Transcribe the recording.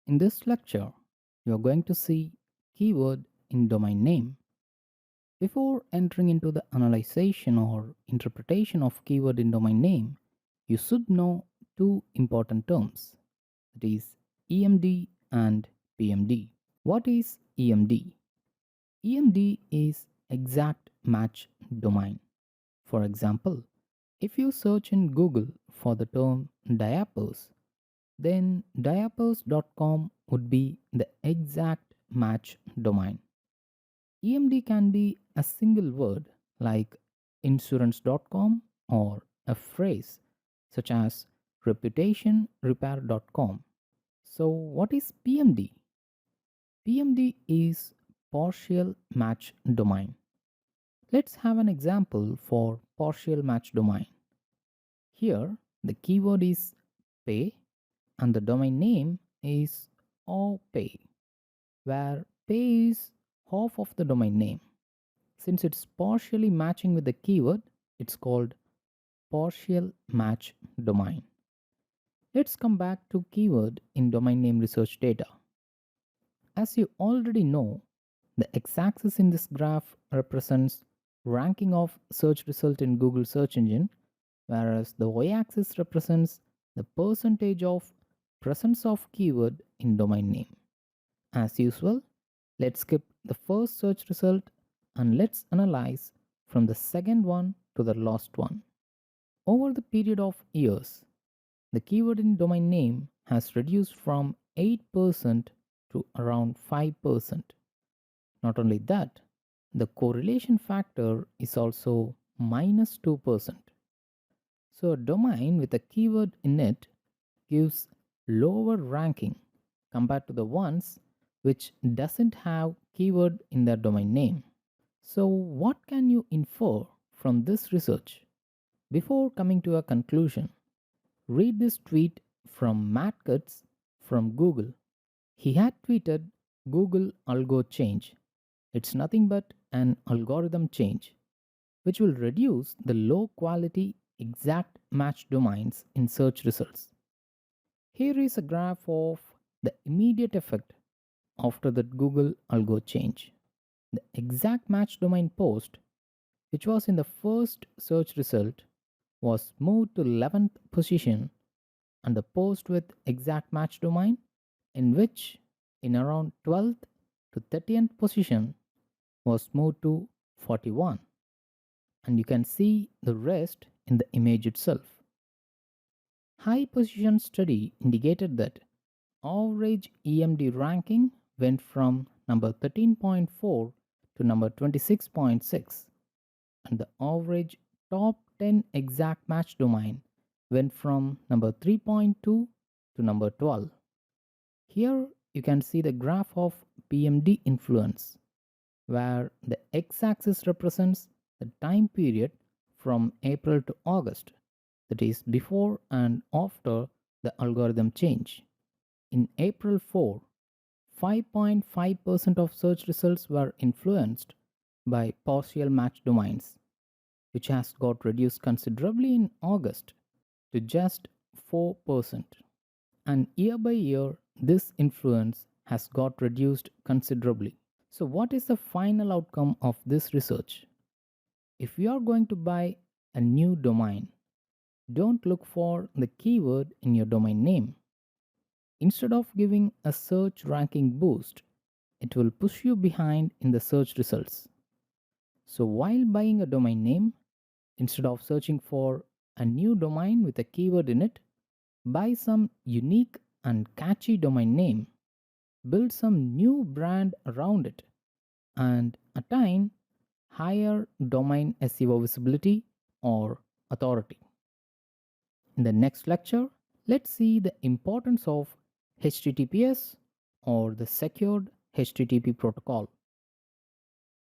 In this lecture, you are going to see keyword in domain name. Before entering into the analyzation or interpretation of keyword in domain name, you should know two important terms, that is EMD and PMD. What is EMD? EMD is exact match domain. For example, if you search in Google for the term diapers, then diapers.com would be the exact match domain. EMD can be a single word like insurance.com or a phrase such as reputationrepair.com. So, what is PMD? PMD is partial match domain. Let's have an example for partial match domain. Here, the keyword is pay and the domain name is pay, where pay is half of the domain name. Since it's partially matching with the keyword, it's called partial match domain. Let's come back to keyword in domain name research data. As you already know, the x-axis in this graph represents ranking of search result in Google search engine, whereas the y-axis represents the percentage of presence of keyword in domain name. As usual, let's skip the first search result and let's analyze from the second one to the last one. Over the period of years, the keyword in domain name has reduced from 8% to around 5%. Not only that, the correlation factor is also minus 2%. So a domain with a keyword in it gives lower ranking compared to the ones which doesn't have keyword in their domain name. So what can you infer from this research? Before coming to a conclusion, read this tweet from Matt Cutts from Google. He had tweeted Google algo change. It's nothing but an algorithm change which will reduce the low quality exact match domains in search results. Here is a graph of the immediate effect after the Google algo change. The exact match domain post, which was in the first search result, was moved to 11th position, and the post with exact match domain, in which in around 12th to 30th position, was moved to 41. And you can see the rest in the image itself. High position study indicated that average EMD ranking went from number 13.4 to number 26.6, and the average top 10 exact match domain went from number 3.2 to number 12. Here you can see the graph of PMD influence, where the x-axis represents the time period from April to August, that is before and after the algorithm change. In April 4, 5.5% of search results were influenced by partial match domains, which has got reduced considerably in August to just 4%. And year by year, this influence has got reduced considerably. So, what is the final outcome of this research? If you are going to buy a new domain, don't look for the keyword in your domain name. Instead of giving a search ranking boost, it will push you behind in the search results. So, while buying a domain name, instead of searching for a new domain with a keyword in it, buy some unique and catchy domain name, build some new brand around it, and attain higher domain SEO visibility or authority. In the next lecture, let's see the importance of HTTPS or the secured HTTP protocol.